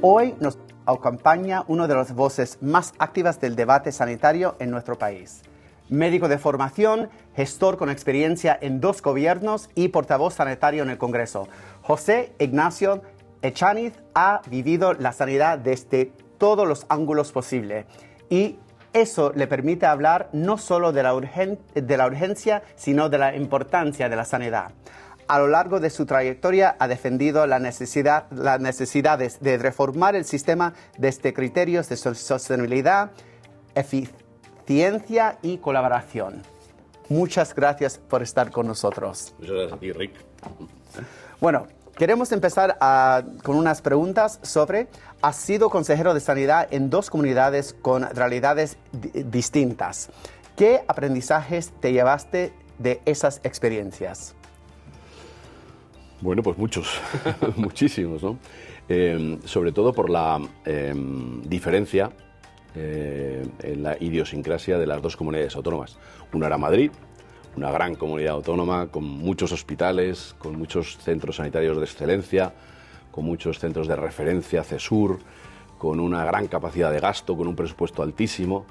Hoy nos acompaña una de las voces más activas del debate sanitario en nuestro país. Médico de formación, gestor con experiencia en 2 gobiernos y portavoz sanitario en el Congreso. José Ignacio Echaniz ha vivido la sanidad desde todos los ángulos posibles y eso le permite hablar no solo de la urgencia, sino de la importancia de la sanidad. A lo largo de su trayectoria ha defendido las necesidades de reformar el sistema desde criterios de sostenibilidad, eficiencia y colaboración. Muchas gracias por estar con nosotros. Muchas gracias a ti, Rick. Bueno, queremos empezar con unas preguntas sobre... Has sido consejero de sanidad en 2 comunidades con realidades distintas. ¿Qué aprendizajes te llevaste de esas experiencias? Bueno, pues muchos, muchísimos, ¿no? Sobre todo por la diferencia en la idiosincrasia de las 2 comunidades autónomas. Una era Madrid, una gran comunidad autónoma con muchos hospitales, con muchos centros sanitarios de excelencia, con muchos centros de referencia, CESUR, con una gran capacidad de gasto, con un presupuesto altísimo,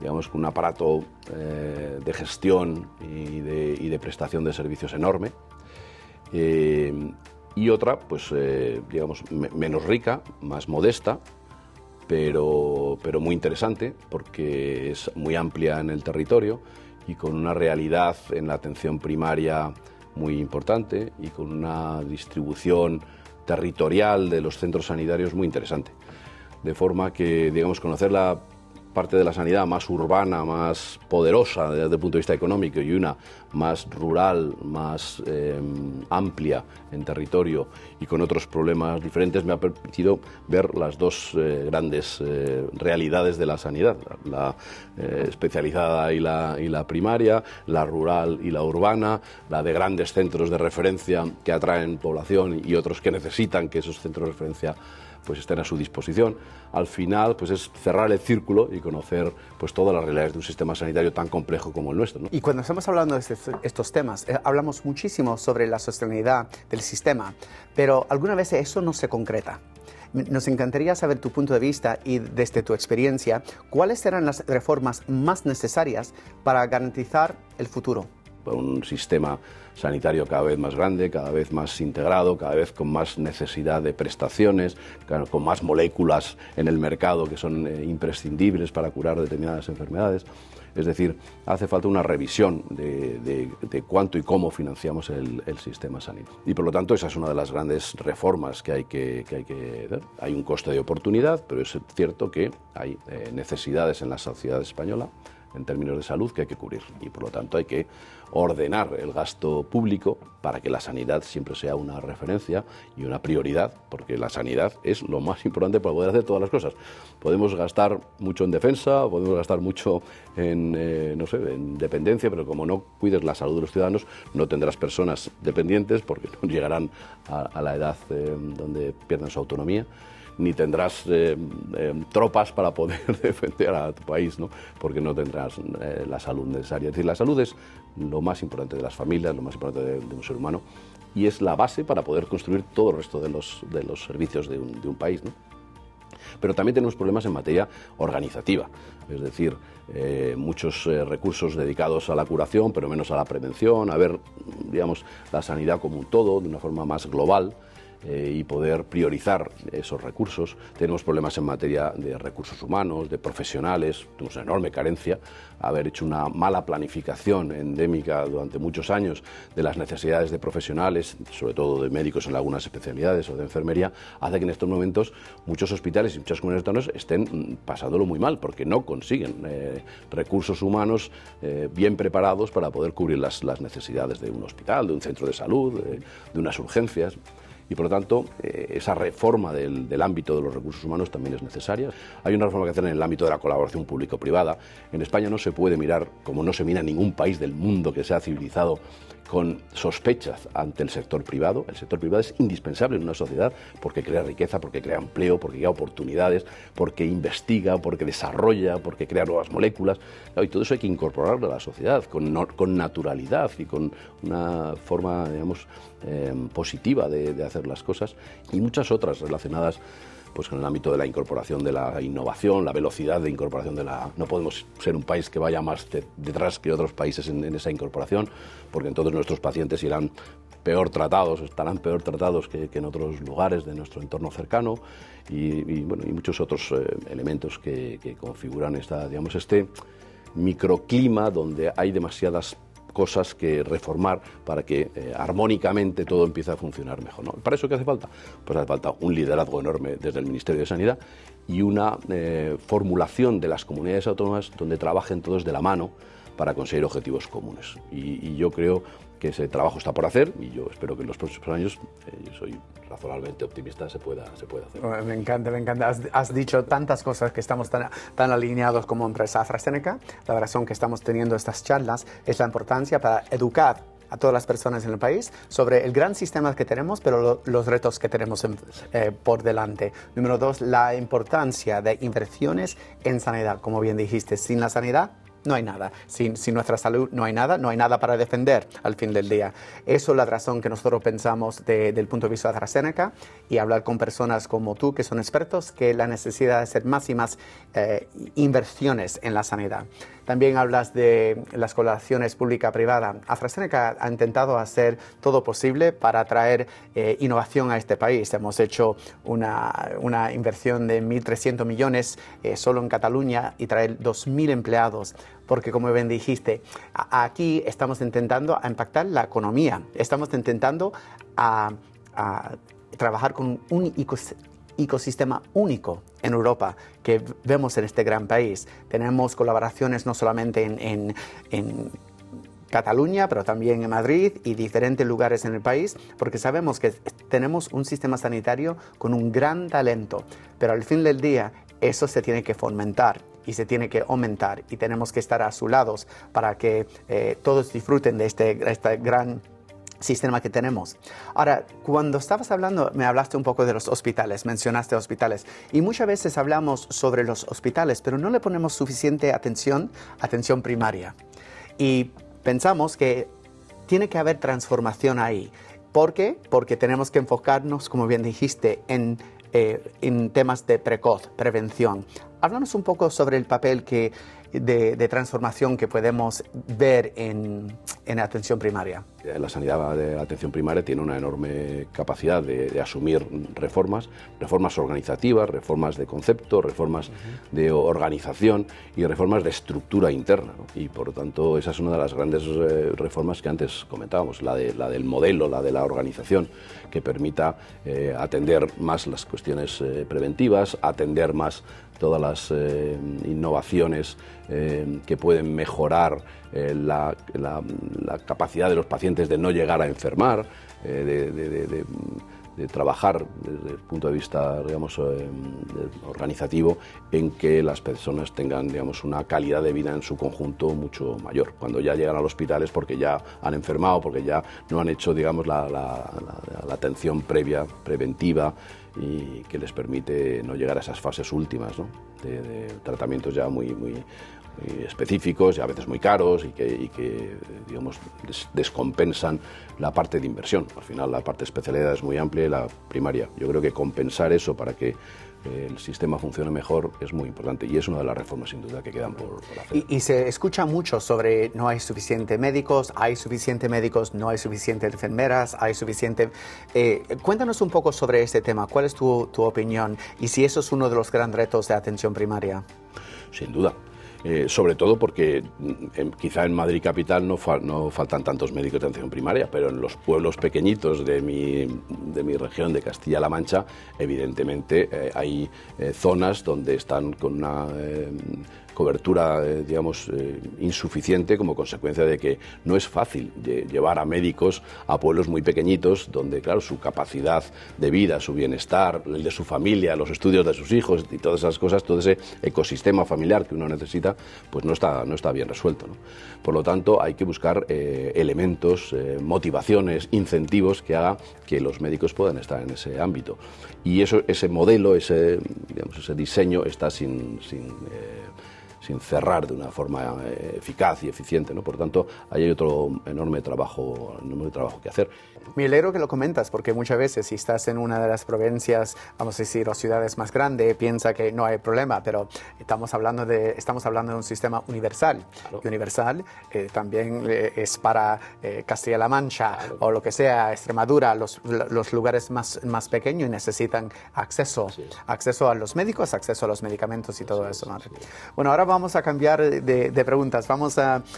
digamos, con un aparato de gestión y de prestación de servicios enorme. Y otra, pues, digamos, menos rica, más modesta, pero muy interesante, porque es muy amplia en el territorio y con una realidad en la atención primaria muy importante y con una distribución territorial de los centros sanitarios muy interesante. De forma que, digamos, conocer la parte de la sanidad más urbana, más poderosa desde el punto de vista económico y una más rural, más amplia en territorio y con otros problemas diferentes, me ha permitido ver las 2 grandes realidades de la sanidad, la especializada y la primaria, la rural y la urbana, la de grandes centros de referencia que atraen población y otros que necesitan que esos centros de referencia pues estén a su disposición. Al final, pues es cerrar el círculo y conocer pues todas las realidades de un sistema sanitario tan complejo como el nuestro, ¿no? Y cuando estamos hablando de estos temas, hablamos muchísimo sobre la sostenibilidad del sistema, pero alguna vez eso no se concreta. Nos encantaría saber tu punto de vista y desde tu experiencia, ¿cuáles serán las reformas más necesarias para garantizar el futuro? Un sistema sanitario cada vez más grande, cada vez más integrado, cada vez con más necesidad de prestaciones, con más moléculas en el mercado que son imprescindibles para curar determinadas enfermedades. Es decir, hace falta una revisión de cuánto y cómo financiamos el sistema sanitario. Y por lo tanto, esa es una de las grandes reformas que hay que dar. Hay un coste de oportunidad, pero es cierto que hay necesidades en la sociedad española en términos de salud que hay que cubrir y por lo tanto hay que ordenar el gasto público para que la sanidad siempre sea una referencia y una prioridad, porque la sanidad es lo más importante para poder hacer todas las cosas. Podemos gastar mucho en defensa, podemos gastar mucho en, no sé, en dependencia, pero como no cuides la salud de los ciudadanos, no tendrás personas dependientes porque no llegarán a la edad donde pierdan su autonomía, ni tendrás tropas para poder defender a tu país, ¿no? Porque no tendrás la salud necesaria. Es decir, la salud es lo más importante de las familias, lo más importante de un ser humano y es la base para poder construir todo el resto de los servicios de un país, ¿no? Pero también tenemos problemas en materia organizativa, es decir, muchos recursos dedicados a la curación, pero menos a la prevención, a ver, digamos, la sanidad como un todo, de una forma más global. Y poder priorizar esos recursos. Tenemos problemas en materia de recursos humanos, de profesionales, tenemos una enorme carencia. Haber hecho una mala planificación endémica durante muchos años de las necesidades de profesionales, sobre todo de médicos en algunas especialidades o de enfermería, hace que en estos momentos muchos hospitales y muchas comunidades autónomas estén pasándolo muy mal porque no consiguen recursos humanos bien preparados para poder cubrir las necesidades de un hospital, de un centro de salud, de unas urgencias. Y por lo tanto, esa reforma del ámbito de los recursos humanos también es necesaria. Hay una reforma que hacer en el ámbito de la colaboración público-privada. En España no se puede mirar, como no se mira en ningún país del mundo que sea civilizado, con sospechas ante el sector privado. El sector privado es indispensable en una sociedad porque crea riqueza, porque crea empleo, porque crea oportunidades, porque investiga, porque desarrolla, porque crea nuevas moléculas. Y todo eso hay que incorporarlo a la sociedad con naturalidad y con una forma, digamos, positiva de hacer las cosas. Y muchas otras relacionadas pues en el ámbito de la incorporación de la innovación, la velocidad de incorporación de la... No podemos ser un país que vaya más detrás que otros países en esa incorporación, porque entonces nuestros pacientes irán peor tratados, estarán peor tratados que en otros lugares de nuestro entorno cercano y muchos otros elementos que configuran este microclima donde hay demasiadas cosas que reformar para que armónicamente todo empiece a funcionar mejor, ¿no? ¿Para eso qué hace falta? Pues hace falta un liderazgo enorme desde el Ministerio de Sanidad y una formulación de las comunidades autónomas donde trabajen todos de la mano para conseguir objetivos comunes. Y yo creo que ese trabajo está por hacer y yo espero que en los próximos años, yo soy razonablemente optimista, se pueda hacer. Me encanta, me encanta. Has dicho tantas cosas que estamos tan alineados como empresa AstraZeneca. La razón que estamos teniendo estas charlas es la importancia para educar a todas las personas en el país sobre el gran sistema que tenemos, pero los retos que tenemos por delante. Número 2, la importancia de inversiones en sanidad. Como bien dijiste, sin la sanidad no hay nada. Sin nuestra salud no hay nada para defender al fin del día. Eso es la razón que nosotros pensamos del punto de vista de AstraZeneca y hablar con personas como tú que son expertos, que la necesidad de hacer más y más inversiones en la sanidad. También hablas de las colaboraciones pública-privada. AstraZeneca ha intentado hacer todo posible para traer innovación a este país. Hemos hecho una inversión de 1.300 millones solo en Cataluña y traer 2.000 empleados. Porque, como bien dijiste, aquí estamos intentando impactar la economía. Estamos intentando a trabajar con un ecosistema único en Europa que vemos en este gran país. Tenemos colaboraciones no solamente en Cataluña, pero también en Madrid y diferentes lugares en el país, porque sabemos que tenemos un sistema sanitario con un gran talento, pero al fin del día eso se tiene que fomentar y se tiene que aumentar y tenemos que estar a su lado para que todos disfruten de este gran sistema que tenemos. Ahora, cuando estabas hablando, me hablaste un poco de los hospitales, mencionaste hospitales, y muchas veces hablamos sobre los hospitales, pero no le ponemos suficiente atención primaria. Y pensamos que tiene que haber transformación ahí. ¿Por qué? Porque tenemos que enfocarnos, como bien dijiste, en temas de prevención. Háblanos un poco sobre el papel de transformación que podemos ver en atención primaria. La sanidad de atención primaria tiene una enorme capacidad de asumir reformas organizativas, reformas de concepto, reformas de organización y reformas de estructura interna, ¿no? Y por lo tanto esa es una de las grandes reformas que antes comentábamos, la del modelo, la de la organización, que permita atender más las cuestiones preventivas, atender más todas las innovaciones que pueden mejorar la capacidad de los pacientes de no llegar a enfermar, de trabajar desde el punto de vista, digamos, organizativo, en que las personas tengan, digamos, una calidad de vida en su conjunto mucho mayor. Cuando ya llegan al hospital es porque ya han enfermado, porque ya no han hecho, digamos, la atención preventiva y que les permite no llegar a esas fases últimas, ¿no? de tratamientos ya muy específicos y a veces muy caros y que digamos, descompensan la parte de inversión. Al final la parte de especialidad es muy amplia y la primaria. Yo creo que compensar eso para que el sistema funcione mejor es muy importante y es una de las reformas sin duda que quedan por hacer. Y se escucha mucho sobre no hay suficientes médicos, no hay suficientes enfermeras, hay suficiente... cuéntanos un poco sobre este tema, ¿cuál es tu opinión? Y si eso es uno de los grandes retos de atención primaria. Sin duda. Sobre todo porque quizá en Madrid capital no faltan tantos médicos de atención primaria, pero en los pueblos pequeñitos de mi región, de Castilla-La Mancha, evidentemente hay zonas donde están con una cobertura, digamos, insuficiente como consecuencia de que no es fácil llevar a médicos a pueblos muy pequeñitos donde, claro, su capacidad de vida, su bienestar, el de su familia, los estudios de sus hijos y todas esas cosas, todo ese ecosistema familiar que uno necesita, pues no está bien resuelto, ¿no? Por lo tanto, hay que buscar elementos, motivaciones, incentivos que haga que los médicos puedan estar en ese ámbito. Y ese modelo, ese diseño está sin sin cerrar de una forma eficaz y eficiente, ¿no? Por tanto, ahí hay otro enorme trabajo que hacer. Me alegro que lo comentas, porque muchas veces si estás en una de las provincias, vamos a decir, o ciudades más grandes, piensa que no hay problema, pero estamos hablando de un sistema universal. Claro. Y universal también es para Castilla-La Mancha, claro, o lo que sea, Extremadura, los lugares más pequeños necesitan acceso a los médicos, acceso a los medicamentos y todo eso. Bueno, ahora vamos a cambiar de preguntas.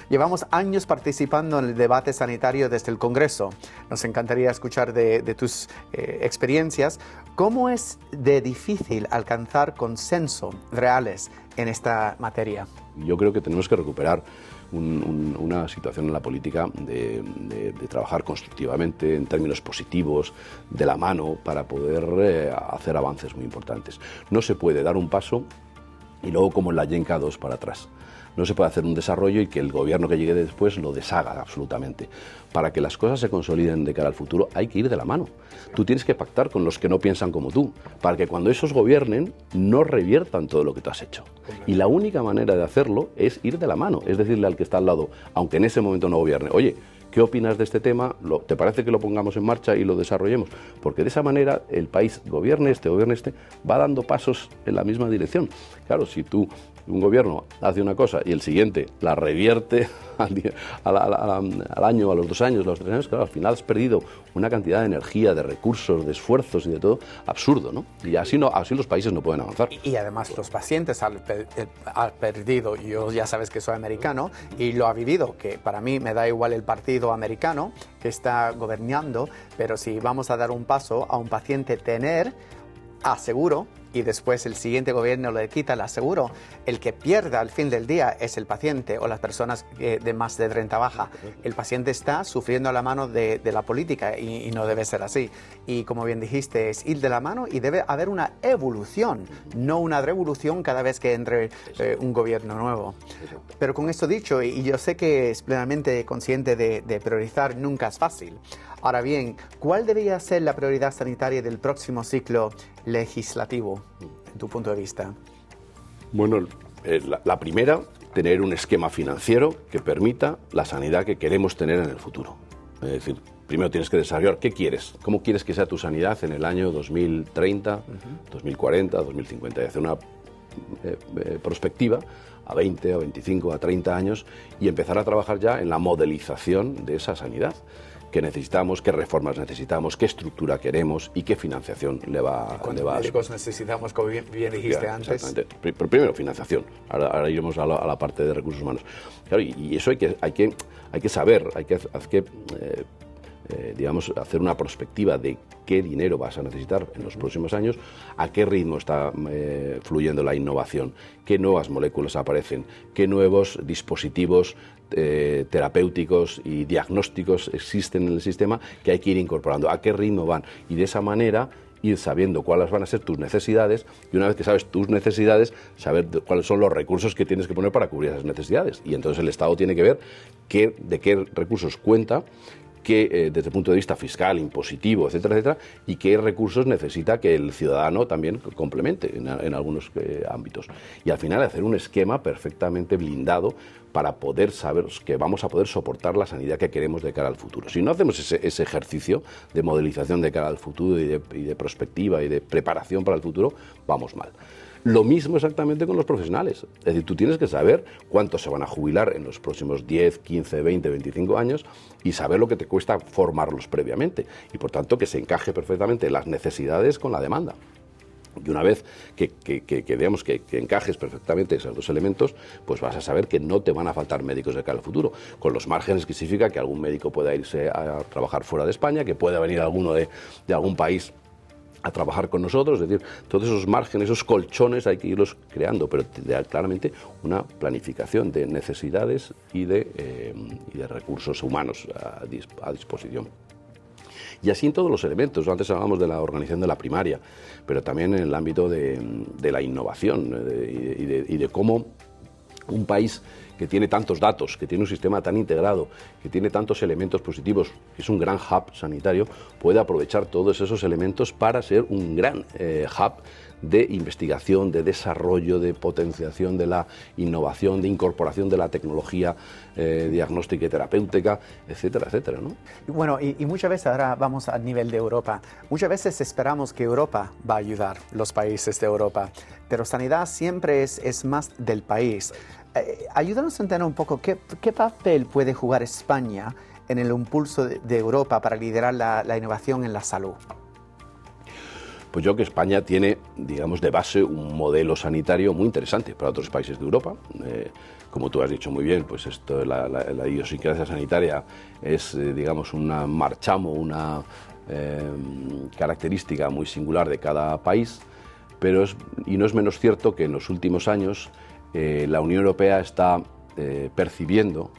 Llevamos años participando en el debate sanitario desde el Congreso. Nos encantaría escuchar de tus experiencias. ¿Cómo es de difícil alcanzar consensos reales en esta materia? Yo creo que tenemos que recuperar una situación en la política de trabajar constructivamente, en términos positivos, de la mano, para poder hacer avances muy importantes. No se puede dar un paso y luego, como en la Yenka 2, para atrás. No se puede hacer un desarrollo y que el gobierno que llegue después lo deshaga absolutamente. Para que las cosas se consoliden de cara al futuro hay que ir de la mano. Tú tienes que pactar con los que no piensan como tú, para que cuando esos gobiernen no reviertan todo lo que tú has hecho. Y la única manera de hacerlo es ir de la mano, es decirle al que está al lado, aunque en ese momento no gobierne, oye, ¿qué opinas de este tema? ¿Te parece que lo pongamos en marcha y lo desarrollemos? Porque de esa manera el país, gobierne este, va dando pasos en la misma dirección. Claro, si un gobierno hace una cosa y el siguiente la revierte al año, a los 2 años, a los 3 años, claro, al final has perdido una cantidad de energía, de recursos, de esfuerzos y de todo absurdo, ¿no? Y así los países no pueden avanzar. Y además los pacientes han perdido, yo ya sabes que soy americano y lo ha vivido, que para mí me da igual el partido americano que está gobernando, pero si vamos a dar un paso a un paciente tener aseguro y después el siguiente gobierno le quita el aseguro, el que pierda al fin del día es el paciente o las personas de más de renta baja. El paciente está sufriendo a la mano de la política y no debe ser así. Y como bien dijiste, es ir de la mano y debe haber una evolución, no una revolución cada vez que entre un gobierno nuevo. Pero con esto dicho, y yo sé que es plenamente consciente de priorizar, nunca es fácil. Ahora bien, ¿cuál debería ser la prioridad sanitaria del próximo ciclo legislativo, en tu punto de vista? Bueno, la primera, tener un esquema financiero que permita la sanidad que queremos tener en el futuro. Es decir, primero tienes que desarrollar qué quieres, cómo quieres que sea tu sanidad en el año 2030, 2040, 2050, y hacer una prospectiva a 20, a 25, a 30 años y empezar a trabajar ya en la modelización de esa sanidad. ¿Qué necesitamos? ¿Qué reformas necesitamos? ¿Qué estructura queremos? ¿Y qué financiación le va a médicos necesitamos, como bien dijiste antes? Exactamente. Primero, financiación. Ahora iremos a la parte de recursos humanos. Claro, y eso hay que saber, hay que digamos, hacer una prospectiva de qué dinero vas a necesitar en los próximos años, a qué ritmo está fluyendo la innovación, qué nuevas moléculas aparecen, qué nuevos dispositivos terapéuticos y diagnósticos existen en el sistema que hay que ir incorporando, a qué ritmo van, y de esa manera ir sabiendo cuáles van a ser tus necesidades, y una vez que sabes tus necesidades, saber cuáles son los recursos que tienes que poner para cubrir esas necesidades. Y entonces el Estado tiene que ver de qué recursos cuenta, desde el punto de vista fiscal, impositivo, etcétera, etcétera, y qué recursos necesita que el ciudadano también complemente en algunos ámbitos. Y al final hacer un esquema perfectamente blindado para poder saber que vamos a poder soportar la sanidad que queremos de cara al futuro. Si no hacemos ese ejercicio de modelización de cara al futuro y de prospectiva y de preparación para el futuro, vamos mal. Lo mismo exactamente con los profesionales. Es decir, tú tienes que saber cuántos se van a jubilar en los próximos 10, 15, 20, 25 años y saber lo que te cuesta formarlos previamente. Y por tanto que se encaje perfectamente las necesidades con la demanda. Y una vez que veamos que encajes perfectamente esos dos elementos, pues vas a saber que no te van a faltar médicos de cara al futuro, con los márgenes que significa que algún médico pueda irse a trabajar fuera de España, que pueda venir alguno de algún país a trabajar con nosotros. Es decir, todos esos márgenes, esos colchones hay que irlos creando, pero claramente una planificación de necesidades y de recursos humanos a disposición. Y así en todos los elementos. Antes hablábamos de la organización de la primaria, pero también en el ámbito de la innovación y de cómo un país que tiene tantos datos, que tiene un sistema tan integrado, que tiene tantos elementos positivos, que es un gran hub sanitario, puede aprovechar todos esos elementos para ser un gran hub de investigación, de desarrollo, de potenciación de la innovación, de incorporación de la tecnología diagnóstica y terapéutica, etcétera, etcétera, ¿no? Bueno, y muchas veces, ahora vamos al nivel de Europa, muchas veces esperamos que Europa va a ayudar, los países de Europa, pero sanidad siempre es más del país. Ayúdanos a entender un poco qué papel puede jugar España en el impulso de Europa para liderar la innovación en la salud. Pues yo creo que España tiene, digamos, de base un modelo sanitario muy interesante para otros países de Europa. Como tú has dicho muy bien, pues esto, la idiosincrasia sanitaria es, digamos, una marchamo, una característica muy singular de cada país, pero y no es menos cierto que en los últimos años la Unión Europea está percibiendo,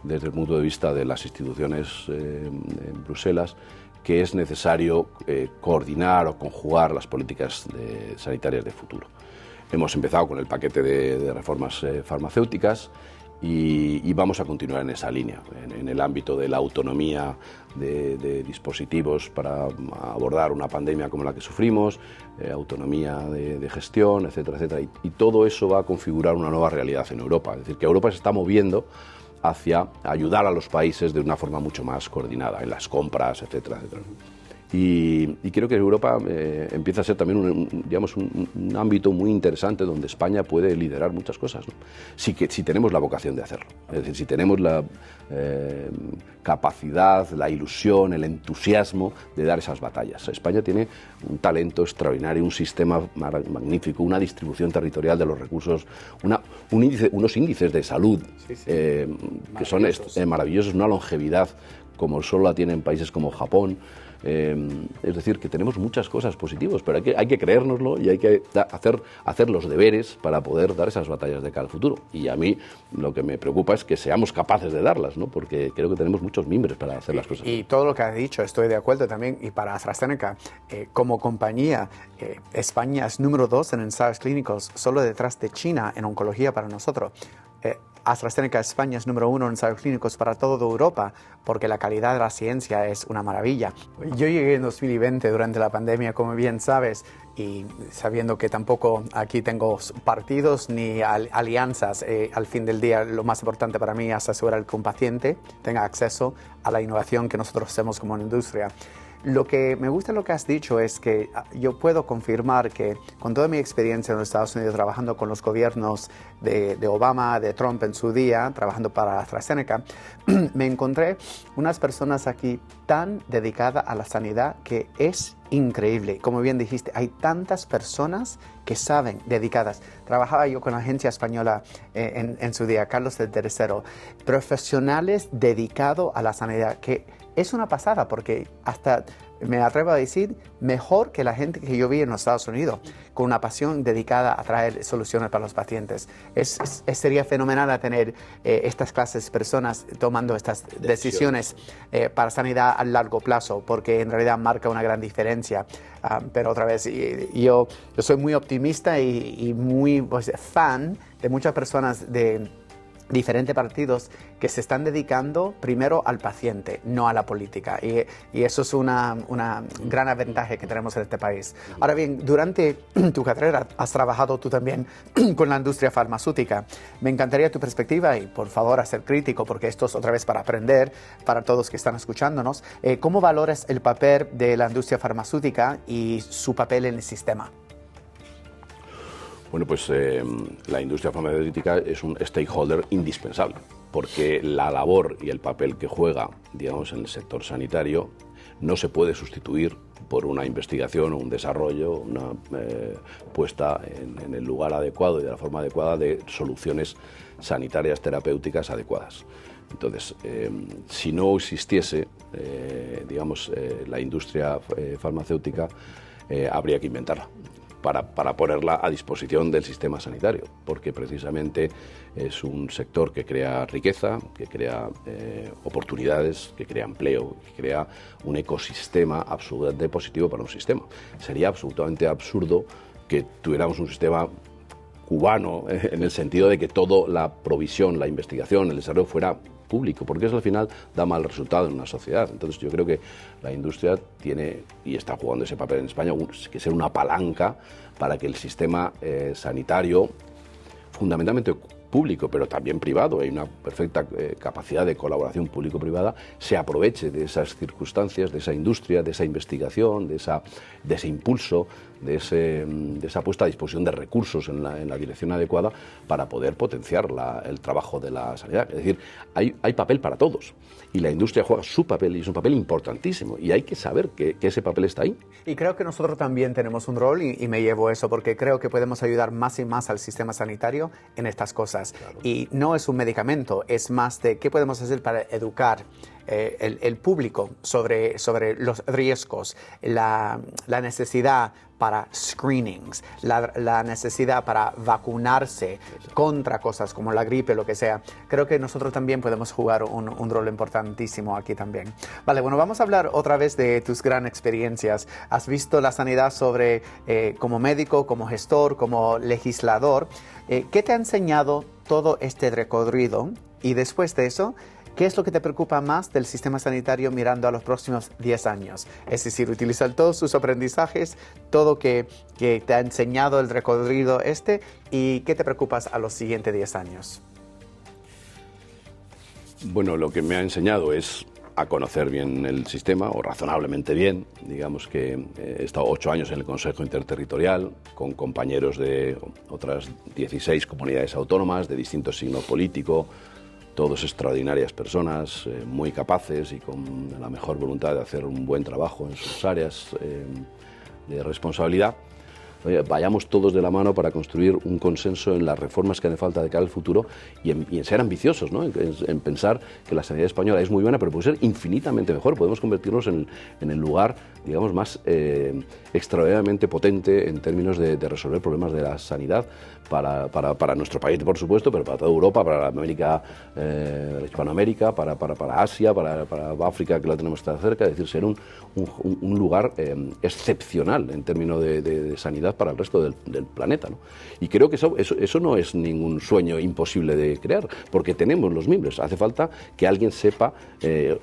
desde el punto de vista de las instituciones en Bruselas, que es necesario coordinar o conjugar las políticas sanitarias de futuro. Hemos empezado con el paquete de reformas farmacéuticas y vamos a continuar en esa línea, en el ámbito de la autonomía de dispositivos para abordar una pandemia como la que sufrimos, autonomía de gestión, etcétera, etcétera. Y todo eso va a configurar una nueva realidad en Europa. Es decir, que Europa se está moviendo hacia ayudar a los países de una forma mucho más coordinada, en las compras, etcétera, etcétera. Y creo que Europa empieza a ser también un ámbito muy interesante donde España puede liderar muchas cosas, ¿no? Si tenemos la vocación de hacerlo, es decir, si tenemos la capacidad, la ilusión, el entusiasmo de dar esas batallas. España tiene un talento extraordinario, un sistema magnífico, una distribución territorial de los recursos, unos índices de salud que son maravillosos, una longevidad como solo la tienen países como Japón. Es decir, que tenemos muchas cosas positivas, pero hay que creérnoslo y hay que hacer los deberes para poder dar esas batallas de cara al futuro. Y a mí lo que me preocupa es que seamos capaces de darlas, ¿no? Porque creo que tenemos muchos mimbres para hacer las cosas. Y todo lo que has dicho, estoy de acuerdo también. Y para AstraZeneca, como compañía, España es número 2 en ensayos clínicos, solo detrás de China en oncología para nosotros. AstraZeneca España es número 1 en ensayos clínicos para toda Europa, porque la calidad de la ciencia es una maravilla. Yo llegué en 2020 durante la pandemia, como bien sabes, y sabiendo que tampoco aquí tengo partidos ni alianzas, al fin del día lo más importante para mí es asegurar que un paciente tenga acceso a la innovación que nosotros hacemos como industria. Lo que me gusta lo que has dicho es que yo puedo confirmar que con toda mi experiencia en los Estados Unidos trabajando con los gobiernos de Obama, de Trump en su día, trabajando para AstraZeneca, me encontré unas personas aquí tan dedicadas a la sanidad que es increíble. Como bien dijiste, hay tantas personas que saben, dedicadas. Trabajaba yo con la agencia española en su día, Carlos III, profesionales dedicados a la sanidad, que es una pasada porque hasta me atrevo a decir mejor que la gente que yo vi en los Estados Unidos, con una pasión dedicada a traer soluciones para los pacientes. Sería fenomenal tener estas clases de personas tomando estas decisiones para sanidad a largo plazo, porque en realidad marca una gran diferencia. Pero otra vez, yo soy muy optimista y muy fan de muchas personas de diferentes partidos que se están dedicando primero al paciente, no a la política. Y eso es una gran ventaja que tenemos en este país. Ahora bien, durante tu carrera has trabajado tú también con la industria farmacéutica. Me encantaría tu perspectiva y por favor a ser crítico, porque esto es otra vez para aprender, para todos que están escuchándonos. ¿Cómo valoras el papel de la industria farmacéutica y su papel en el sistema? Bueno, pues la industria farmacéutica es un stakeholder indispensable, porque la labor y el papel que juega, digamos, en el sector sanitario no se puede sustituir por una investigación o un desarrollo, una puesta en el lugar adecuado y de la forma adecuada de soluciones sanitarias terapéuticas adecuadas. Entonces, si no existiese, digamos, la industria farmacéutica, habría que inventarla para ponerla a disposición del sistema sanitario, porque precisamente es un sector que crea riqueza, que crea oportunidades, que crea empleo, que crea un ecosistema absolutamente positivo para un sistema. Sería absolutamente absurdo que tuviéramos un sistema cubano, en el sentido de que toda la provisión, la investigación, el desarrollo fuera público, porque eso al final da mal resultado en una sociedad. Entonces yo creo que la industria tiene, y está jugando ese papel en España, que ser una palanca para que el sistema sanitario, fundamentalmente público, pero también privado, hay una perfecta capacidad de colaboración público-privada, se aproveche de esas circunstancias, de esa industria, de esa investigación, de ese impulso, de esa puesta a disposición de recursos en la dirección adecuada para poder potenciar el trabajo de la sanidad. Es decir, hay papel para todos y la industria juega su papel y es un papel importantísimo y hay que saber que ese papel está ahí. Y creo que nosotros también tenemos un rol y me llevo eso porque creo que podemos ayudar más y más al sistema sanitario en estas cosas. Claro. Y no es un medicamento, es más de qué podemos hacer para educar el público sobre los riesgos, la necesidad para screenings, la necesidad para vacunarse contra cosas como la gripe, lo que sea. Creo que nosotros también podemos jugar un rol importantísimo aquí también. Vale, bueno, vamos a hablar otra vez de tus grandes experiencias. Has visto la sanidad como médico, como gestor, como legislador. ¿Qué te ha enseñado todo este recorrido? Y después de eso, ¿qué es lo que te preocupa más del sistema sanitario mirando a los próximos 10 años? Es decir, utilizar todos sus aprendizajes, todo que te ha enseñado el recorrido y ¿qué te preocupas a los siguientes 10 años? Bueno, lo que me ha enseñado es a conocer bien el sistema, o razonablemente bien. Digamos que he estado 8 años en el Consejo Interterritorial, con compañeros de otras 16 comunidades autónomas, de distinto signo político, todos extraordinarias personas, muy capaces y con la mejor voluntad de hacer un buen trabajo en sus áreas de responsabilidad. Vayamos todos de la mano para construir un consenso en las reformas que hacen falta de cara al futuro y en ser ambiciosos, ¿no? En pensar que la sanidad española es muy buena, pero puede ser infinitamente mejor. Podemos convertirnos en el lugar, digamos, más extraordinariamente potente en términos de resolver problemas de la sanidad para nuestro país, por supuesto, pero para toda Europa, para América, Hispanoamérica, para Asia, para África, que la tenemos tan cerca. Es decir, ser un lugar excepcional en términos de sanidad para el resto del planeta, ¿no? Y creo que eso no es ningún sueño imposible de crear, porque tenemos los mimbres. Hace falta que alguien sepa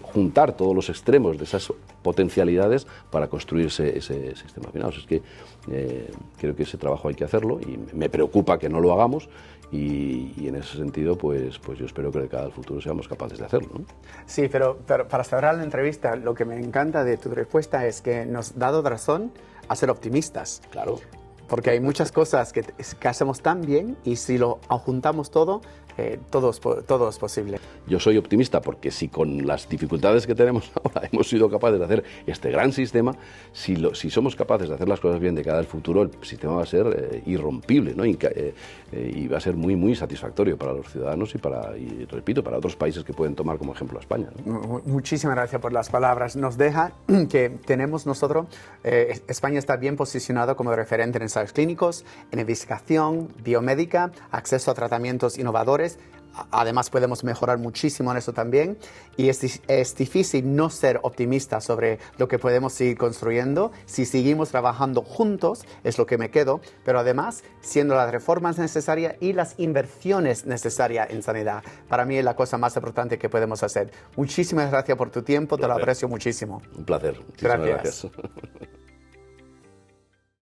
juntar todos los extremos de esas potencialidades para construir ese sistema final. O sea, es que creo que ese trabajo hay que hacerlo y me preocupa que no lo hagamos y en ese sentido pues yo espero que de cara al futuro seamos capaces de hacerlo, ¿no? Sí, pero para cerrar la entrevista, lo que me encanta de tu respuesta es que nos ha dado razón a ser optimistas. Claro. Porque hay muchas cosas que hacemos tan bien y si lo juntamos todo es posible. Yo soy optimista porque si con las dificultades que tenemos ahora hemos sido capaces de hacer este gran sistema, si somos capaces de hacer las cosas bien de cara al futuro, el sistema va a ser irrompible, ¿no? Y va a ser muy, muy satisfactorio para los ciudadanos y repito, para otros países que pueden tomar como ejemplo a España, ¿no? Muchísimas gracias por las palabras. Nos deja que tenemos nosotros, España está bien posicionado como referente en ensayos clínicos, en investigación biomédica, acceso a tratamientos innovadores. Además podemos mejorar muchísimo en eso también y es difícil no ser optimista sobre lo que podemos seguir construyendo si seguimos trabajando juntos, es lo que me quedo, pero además siendo las reformas necesarias y las inversiones necesarias en sanidad. Para mí es la cosa más importante que podemos hacer. Muchísimas gracias por tu tiempo, te lo aprecio muchísimo. Un placer. Muchísimas gracias.